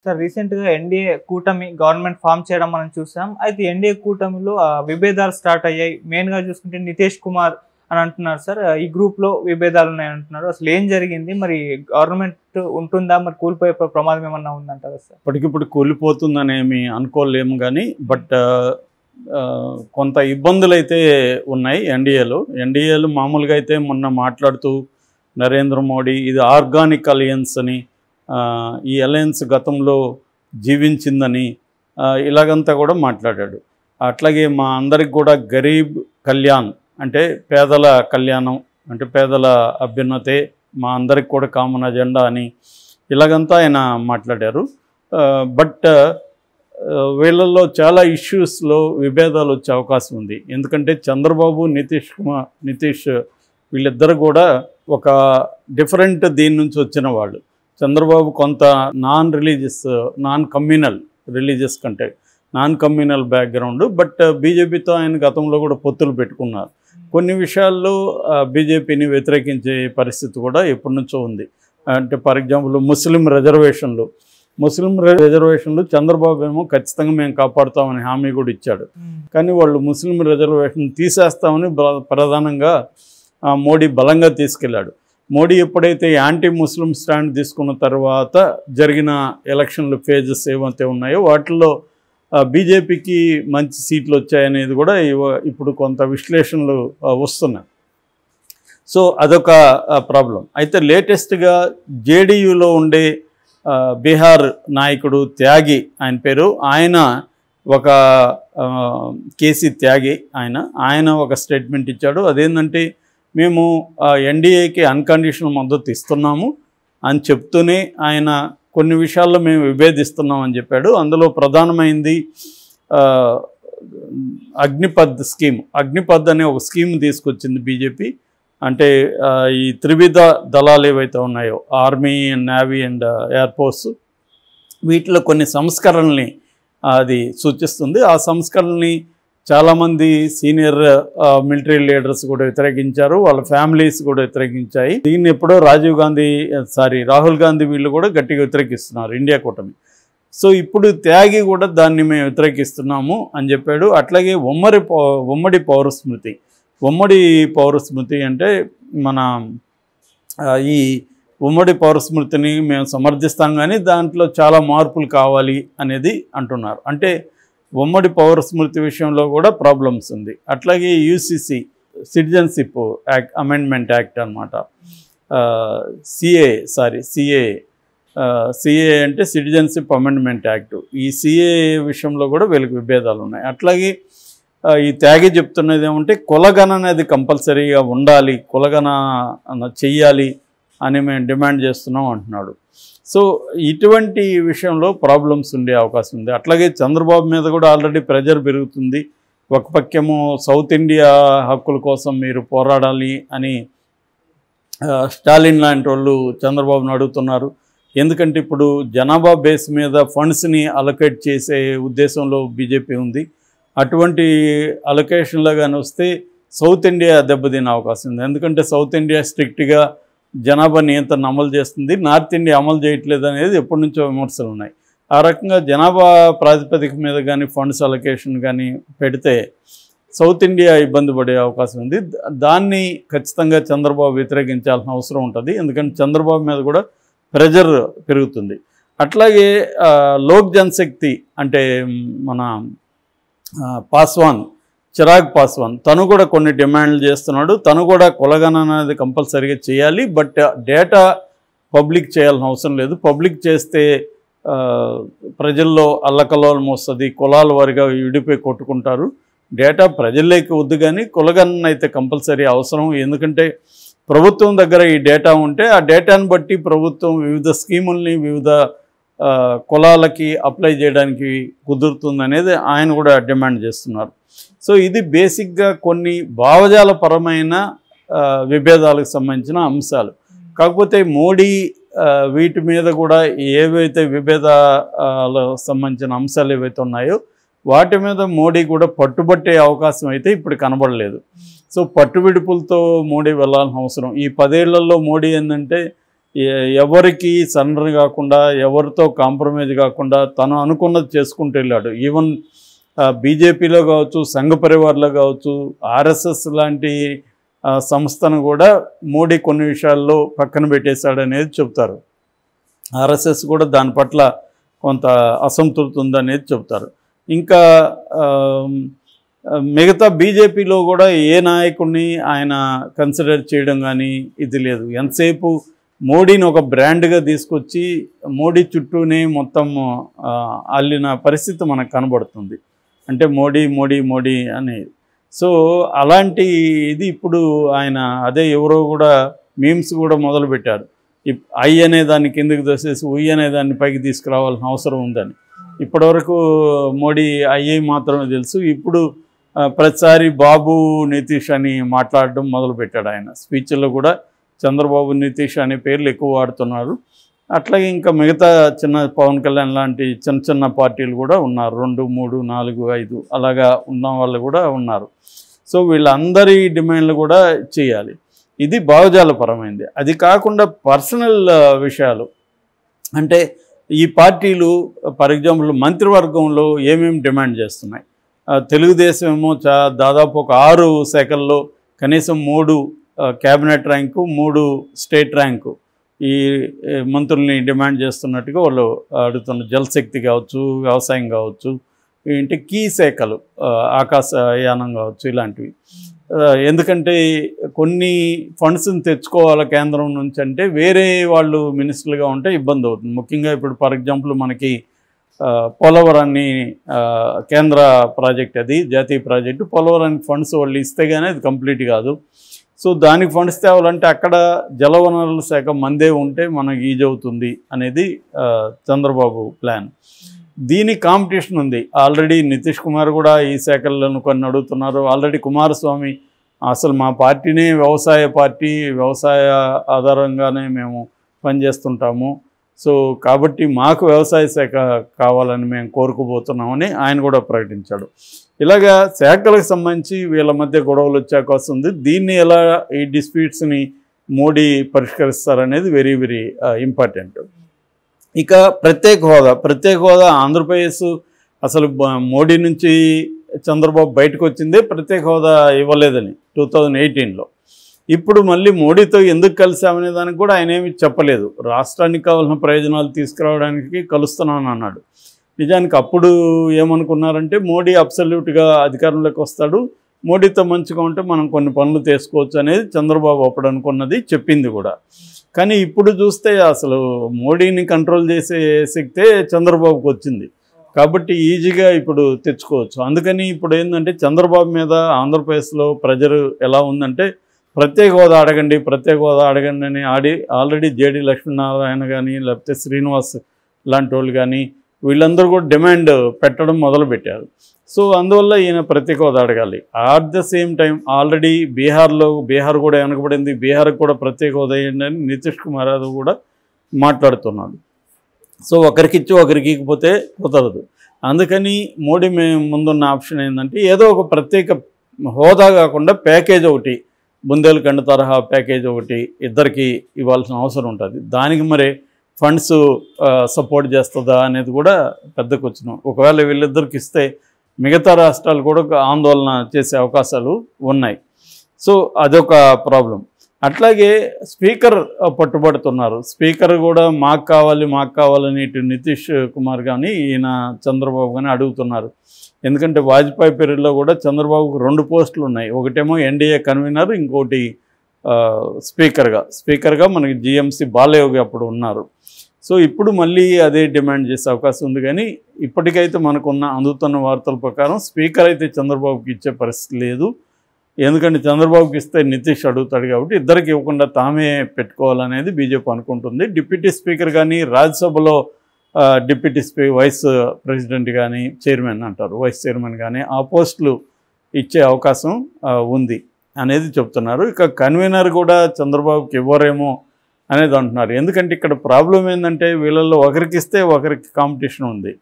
Sir రీసెంట్‌గా NDA కూటమి government form చేయడం మనం చూసాం. అయితే ఎన్‌డీఏ కూటమిలో విభేదాలు స్టార్ట్ అయ్యాయి. మెయిన్‌గా చూసుకుంటే నితీష్ కుమార్ అని అంటున్నారు సార్. ఈ గ్రూప్‌లో విభేదాలు ఉన్నాయంటున్నారు. అసలు ఏం జరిగింది? మరి గవర్నమెంట్ ఉంటుందా? మరి కూలిపోయే ప్రమాదం ఏమన్నా ఉందంటారా సార్? ఇప్పటికిప్పుడు కూలిపోతుందనేమి అనుకోలేము కానీ కొంత ఇబ్బందులైతే ఉన్నాయి ఎన్డీఏలో మామూలుగా అయితే మొన్న మాట్లాడుతూ నరేంద్ర మోడీ ఇది ఆర్గానిక్ అలయన్స్ అని ఈ అలయన్స్ గతంలో జీవించిందని ఇలాగంతా కూడా మాట్లాడాడు. అట్లాగే మా అందరికి కూడా గరీబ్ కళ్యాణ్ అంటే పేదల కళ్యాణం అంటే పేదల అభ్యున్నతే మా అందరికి కూడా కామన్ అజెండా అని ఇలాగంతా ఆయన మాట్లాడారు. బట్ వీళ్ళల్లో చాలా ఇష్యూస్లో విభేదాలు వచ్చే అవకాశం ఉంది. ఎందుకంటే చంద్రబాబు నితీష్ వీళ్ళిద్దరు కూడా ఒక డిఫరెంట్ దీని నుంచి వచ్చిన వాళ్ళు. చంద్రబాబు కొంత నాన్ కమ్యూనల్ రిలీజియస్ కంటే నాన్ కమ్యూనల్ బ్యాక్గ్రౌండ్. బట్ బీజేపీతో ఆయన గతంలో కూడా పొత్తులు పెట్టుకున్నారు. కొన్ని విషయాల్లో బీజేపీని వ్యతిరేకించే పరిస్థితి కూడా ఎప్పటి నుంచో ఉంది. అంటే ఫర్ ఎగ్జాంపుల్ ముస్లిం రిజర్వేషన్లు చంద్రబాబు ఏమో ఖచ్చితంగా మేము కాపాడుతామని హామీ కూడా ఇచ్చాడు. కానీ వాళ్ళు ముస్లిం రిజర్వేషన్ తీసేస్తామని ప్రధానంగా మోడీ బలంగా తీసుకెళ్లాడు. మోడీ ఎప్పుడైతే యాంటీ ముస్లిం స్టాండ్ తీసుకున్న తర్వాత జరిగిన ఎలక్షన్లు ఫేజెస్ ఏవైతే ఉన్నాయో వాటిల్లో బీజేపీకి మంచి సీట్లు వచ్చాయనేది కూడా ఇప్పుడు కొంత విశ్లేషణలు వస్తున్నాయి. సో అదొక ప్రాబ్లం. అయితే లేటెస్ట్గా జేడీయూలో ఉండే బీహార్ నాయకుడు త్యాగి ఆయన పేరు, ఆయన ఒక కేసీ త్యాగి ఆయన ఒక స్టేట్మెంట్ ఇచ్చాడు. అదేంటంటే మేము ఎన్డీఏకి అన్కండిషనల్ మద్దతు ఇస్తున్నాము అని చెప్తూనే ఆయన కొన్ని విషయాల్లో మేము విభేదిస్తున్నాం అని చెప్పాడు. అందులో ప్రధానమైంది అగ్నిపథ్ అనే ఒక స్కీమ్ తీసుకొచ్చింది బీజేపీ. అంటే ఈ త్రివిధ దళాలు ఏవైతే ఉన్నాయో army and navy and air force వీటిలో కొన్ని సంస్కరణల్ని అది సూచిస్తుంది. ఆ సంస్కరణల్ని చాలామంది సీనియర్ మిలిటరీ లీడర్స్ కూడా వ్యతిరేకించారు, వాళ్ళ ఫ్యామిలీస్ కూడా వ్యతిరేకించాయి. దీన్ని ఎప్పుడో రాహుల్ గాంధీ వీళ్ళు కూడా గట్టిగా వ్యతిరేకిస్తున్నారు ఇండియా కూటమి. సో ఇప్పుడు త్యాగి కూడా దాన్ని మేము వ్యతిరేకిస్తున్నాము అని చెప్పాడు. అట్లాగే ఉమ్మడి పౌరస్మృతి అంటే మన ఈ ఉమ్మడి పౌరస్మృతిని మేము సమర్థిస్తాం కానీ దాంట్లో చాలా మార్పులు కావాలి అనేది అంటున్నారు. అంటే ఉమ్మడి పౌరస్మృతి విషయంలో కూడా ప్రాబ్లమ్స్ ఉంది. అట్లాగే యూసీసీ సిటిజన్షిప్ అమెండ్మెంట్ యాక్ట్ అనమాట, సిఏ అంటే సిటిజన్షిప్ అమెండ్మెంట్ యాక్ట్. ఈ సిఏ విషయంలో కూడా వీళ్ళకి విభేదాలు ఉన్నాయి. అట్లాగే ఈ త్యాగి చెప్తున్నది ఏమంటే కులగణన అనేది కంపల్సరీగా ఉండాలి, కులగణన చెయ్యాలి అని మేము డిమాండ్ చేస్తున్నాం అంటున్నాడు. సో ఇటువంటి విషయంలో ప్రాబ్లమ్స్ ఉండే అవకాశం ఉంది. అట్లాగే చంద్రబాబు మీద కూడా ఆల్రెడీ ప్రెజర్ పెరుగుతుంది. ఒక పక్కేమో సౌత్ ఇండియా హక్కుల కోసం మీరు పోరాడాలి అని స్టాలిన్ లాంటి వాళ్ళు చంద్రబాబును అడుగుతున్నారు. ఎందుకంటే ఇప్పుడు జనాభా బేస్ మీద ఫండ్స్ని అలొకేట్ చేసే ఉద్దేశంలో బీజేపీ ఉంది. అటువంటి అలొకేషన్లో కానీ వస్తే సౌత్ ఇండియా దెబ్బతినే అవకాశం ఉంది. ఎందుకంటే సౌత్ ఇండియా స్ట్రిక్ట్గా జనాభా నియంత్రణ అమలు చేస్తుంది, నార్త్ ఇండియా అమలు చేయట్లేదు అనేది ఎప్పటి నుంచో విమర్శలు ఉన్నాయి. ఆ రకంగా జనాభా ప్రాతిపదిక మీద కానీ ఫండ్స్ అలొకేషన్ కానీ పెడితే సౌత్ ఇండియా ఇబ్బంది పడే అవకాశం ఉంది. దాన్ని ఖచ్చితంగా చంద్రబాబు వ్యతిరేకించాల్సిన అవసరం ఉంటుంది. ఎందుకంటే చంద్రబాబు మీద కూడా ప్రెజర్ పెరుగుతుంది. అట్లాగే లోక్ జనశక్తి అంటే మన చిరాగ్ పాస్వాన్ తను కూడా కొన్ని డిమాండ్లు చేస్తున్నాడు. తను కూడా కులగణన అనేది కంపల్సరీగా చేయాలి, బట్ డేటా పబ్లిక్ చేయాల్సిన అవసరం లేదు. పబ్లిక్ చేస్తే ప్రజల్లో అల్లకల్లోలం వస్తుంది, కులాల వారిగా విడిపోయి కొట్టుకుంటారు. డేటా ప్రజల్లోకి వద్దు కానీ కులగణన అయితే కంపల్సరీ అవసరం. ఎందుకంటే ప్రభుత్వం దగ్గర ఈ డేటా ఉంటే ఆ డేటాను బట్టి ప్రభుత్వం వివిధ స్కీముల్ని వివిధ కులాలకి అప్లై చేయడానికి కుదురుతుందనేది ఆయన కూడా డిమాండ్ చేస్తున్నారు. సో ఇది బేసిక్గా కొన్ని భావజాలపరమైన విభేదాలకు సంబంధించిన అంశాలు. కాకపోతే మోడీ వీటి మీద కూడా ఏవైతే విభేదాలకు సంబంధించిన అంశాలు ఏవైతే ఉన్నాయో వాటి మీద మోడీ కూడా పట్టుబట్టే అవకాశం అయితే ఇప్పుడు కనబడలేదు. సో పట్టువిడుపులతో మోడీ వెళ్ళాల్సిన అవసరం ఈ 10 ఏళ్లలో మోడీ ఏంటంటే ఎవరికి సరెండర్ కాకుండా, ఎవరితో కాంప్రమైజ్ కాకుండా తను అనుకున్నది చేసుకుంటూ వెళ్ళాడు. ఈవెన్ బీజేపీలో కావచ్చు, సంఘ పరివార్లో కావచ్చు, ఆర్ఎస్ఎస్ లాంటి సంస్థను కూడా మోడీ కొన్ని విషయాల్లో పక్కన పెట్టేశాడనేది చెప్తారు. ఆర్ఎస్ఎస్ కూడా దాని పట్ల కొంత అసంతృప్తి ఉందనేది చెప్తారు. ఇంకా మిగతా బీజేపీలో కూడా ఏ నాయకుడిని ఆయన కన్సిడర్ చేయడం కానీ ఇది లేదు. ఎంతసేపు మోడీని ఒక బ్రాండ్గా తీసుకొచ్చి మోడీ చుట్టూనే మొత్తం అల్లిన పరిస్థితి మనకు కనబడుతుంది. అంటే మోడీ మోడీ మోడీ అని. సో అలాంటి ఇది ఇప్పుడు ఆయన అదే ఎవరో కూడా మీమ్స్ కూడా మొదలుపెట్టారు. ఐ అనే దాన్ని కిందకి దోసేసి ఉయ్ అనే దాన్ని పైకి తీసుకురావాల్సిన అవసరం ఉందని. ఇప్పటివరకు మోడీ ఐఏ మాత్రమే తెలుసు. ఇప్పుడు ప్రతిసారి బాబు నితీష్ అని మాట్లాడడం మొదలుపెట్టాడు. ఆయన స్పీచ్ల్లో కూడా చంద్రబాబు నితీష్ అనే పేర్లు ఎక్కువ వాడుతున్నారు. అట్లాగే ఇంకా మిగతా చిన్న పవన్ కళ్యాణ్ లాంటి చిన్న చిన్న పార్టీలు కూడా ఉన్నారు. 2, 3, 4, 5 అలాగా ఉన్న వాళ్ళు కూడా ఉన్నారు. సో వీళ్ళందరి డిమాండ్లు కూడా చేయాలి. ఇది భావజాలపరమైంది. అది కాకుండా పర్సనల్ విషయాలు అంటే ఈ పార్టీలు ఫర్ ఎగ్జాంపుల్ మంత్రివర్గంలో ఏమేమి డిమాండ్ చేస్తున్నాయి. తెలుగుదేశం ఏమో దాదాపు ఒక 6 శాఖల్లో కనీసం 3 క్యాబినెట్ ర్యాంకు, 3 స్టేట్ ర్యాంకు ఈ మంత్రుల్ని డిమాండ్ చేస్తున్నట్టుగా వాళ్ళు అడుగుతున్నారు. జలశక్తి కావచ్చు, వ్యవసాయం కావచ్చు, ఏంటి కీ శాఖలు, ఆకాశయానం కావచ్చు, ఇలాంటివి. ఎందుకంటే కొన్ని ఫండ్స్ని తెచ్చుకోవాలి కేంద్రం నుంచి అంటే వేరే వాళ్ళు మినిస్టర్లుగా ఉంటే ఇబ్బంది అవుతుంది. ముఖ్యంగా ఇప్పుడు ఫర్ ఎగ్జాంపుల్ మనకి పోలవరాన్ని కేంద్ర ప్రాజెక్ట్, అది జాతీయ ప్రాజెక్టు, పోలవరానికి ఫండ్స్ వాళ్ళు ఇస్తే కానీ అది కంప్లీట్ కాదు. సో దానికి ఫండ్స్ తేవాలంటే అక్కడ జలవనరుల శాఖ మందే ఉంటే మనకు ఈజీ అవుతుంది అనేది చంద్రబాబు ప్లాన్. దీనికి కాంపిటీషన్ ఉంది. ఆల్రెడీ నితీష్ కుమార్ కూడా ఈ శాఖలను కొన్ని అడుగుతున్నారు. ఆల్రెడీ కుమారస్వామి అసలు మా పార్టీనే వ్యవసాయ పార్టీ, వ్యవసాయ ఆధారంగానే మేము పనిచేస్తుంటాము, సో కాబట్టి మాకు వ్యవసాయ శాఖ కావాలని మేము కోరుకుపోతున్నామని ఆయన కూడా ప్రకటించాడు. ఇలాగా శాఖలకు సంబంధించి వీళ్ళ మధ్య గొడవలు వచ్చే అవకాశం ఉంది. దీన్ని ఎలా ఈ డిస్ప్యూట్స్ని మోడీ పరిష్కరిస్తారనేది వెరీ వెరీ ఇంపార్టెంట్. ఇక ప్రత్యేక హోదా ఆంధ్రప్రదేశ్ అసలు మోడీ నుంచి చంద్రబాబు బయటకు వచ్చిందే ప్రత్యేక హోదా ఇవ్వలేదని 2018లో. ఇప్పుడు మళ్ళీ మోడీతో ఎందుకు కలిసామనే దానికి కూడా ఆయన ఏమి చెప్పలేదు. రాష్ట్రానికి కావాల్సిన ప్రయోజనాలు తీసుకురావడానికి కలుస్తున్నాను అన్నాడు. నిజానికి అప్పుడు ఏమనుకున్నారంటే మోడీ అబ్సల్యూట్గా అధికారంలోకి వస్తాడు, మోడీతో మంచిగా ఉంటే మనం కొన్ని పనులు చేసుకోవచ్చు అనేది చంద్రబాబు అప్పుడు అనుకున్నది, చెప్పింది కూడా. కానీ ఇప్పుడు చూస్తే అసలు మోడీని కంట్రోల్ చేసే శక్తే చంద్రబాబుకు వచ్చింది కాబట్టి ఈజీగా ఇప్పుడు తెచ్చుకోవచ్చు. అందుకని ఇప్పుడు ఏంటంటే చంద్రబాబు మీద ఆంధ్రప్రదేశ్లో ప్రెజర్ ఎలా ఉందంటే ప్రత్యేక హోదా అడగండి అని ఆల్రెడీ జేడీ లక్ష్మీనారాయణ కానీ లేకపోతే శ్రీనివాస్ లాంటి వాళ్ళు కానీ వీళ్ళందరూ కూడా డిమాండ్ పెట్టడం మొదలుపెట్టారు. సో అందువల్ల ఈయన ప్రత్యేక హోదా అడగాలి. At the same time already Bihar కూడా వెనకబడింది, బీహార్కి కూడా ప్రత్యేక హోదా అయ్యండి అని నితీష్ కుమార్ యాదవ్ కూడా మాట్లాడుతున్నాడు. సో ఒకరికిచ్చి ఒకరికి ఇకపోతే కుదరదు. అందుకని మోడీ ముందున్న ఆప్షన్ ఏంటంటే ఏదో ఒక ప్రత్యేక హోదా కాకుండా ప్యాకేజ్ ఒకటి, బుందేల్ఖండ్ తరహా ప్యాకేజ్ ఒకటి ఇద్దరికి ఇవ్వాల్సిన అవసరం ఉంటుంది. దానికి మరి ఫండ్స్ సపోర్ట్ చేస్తుందా అనేది కూడా పెద్ద క్వశ్చన్. ఒకవేళ వీళ్ళిద్దరికి ఇస్తే మిగతా రాష్ట్రాలు కూడా ఆందోళన చేసే అవకాశాలు ఉన్నాయి. సో అదొక ప్రాబ్లం. అట్లాగే స్పీకర్ పట్టుబడుతున్నారు. స్పీకర్ కూడా మాకు కావాలని ఇటు నితీష్ కుమార్ కానీ ఈయన చంద్రబాబు కానీ అడుగుతున్నారు. ఎందుకంటే వాజ్పేయి పీరియడ్లో కూడా చంద్రబాబుకు 2 పోస్టులు ఉన్నాయి. ఒకటేమో ఎన్డీఏ కన్వీనర్, ఇంకోటి స్పీకర్గా మనకి జీఎంసీ బాలయోగి అప్పుడు ఉన్నారు. సో ఇప్పుడు మళ్ళీ అదే డిమాండ్ చేసే అవకాశం ఉంది. కానీ ఇప్పటికైతే మనకున్న అందుతున్న వార్తల ప్రకారం స్పీకర్ అయితే చంద్రబాబుకి ఇచ్చే పరిస్థితి లేదు. ఎందుకంటే చంద్రబాబుకి ఇస్తే నితీష్ అడుగుతాడు కాబట్టి ఇద్దరికి ఇవ్వకుండా తామే పెట్టుకోవాలనేది బీజేపీ అనుకుంటుంది. డిప్యూటీ స్పీకర్ కానీ రాజ్యసభలో డిప్యూటీ వైస్ ప్రెసిడెంట్ కానీ చైర్మన్ అంటారు, వైస్ చైర్మన్ కానీ ఆ పోస్టులు ఇచ్చే అవకాశం ఉంది అనేది చెప్తున్నారు. ఇక కన్వీనర్ కూడా చంద్రబాబుకి ఇవ్వరేమో అనేది అంటున్నారు. ఎందుకంటే ఇక్కడ ప్రాబ్లం ఏంటంటే వీళ్ళల్లో ఒకరికి ఇస్తే ఒకరికి కాంపిటీషన్ ఉంది.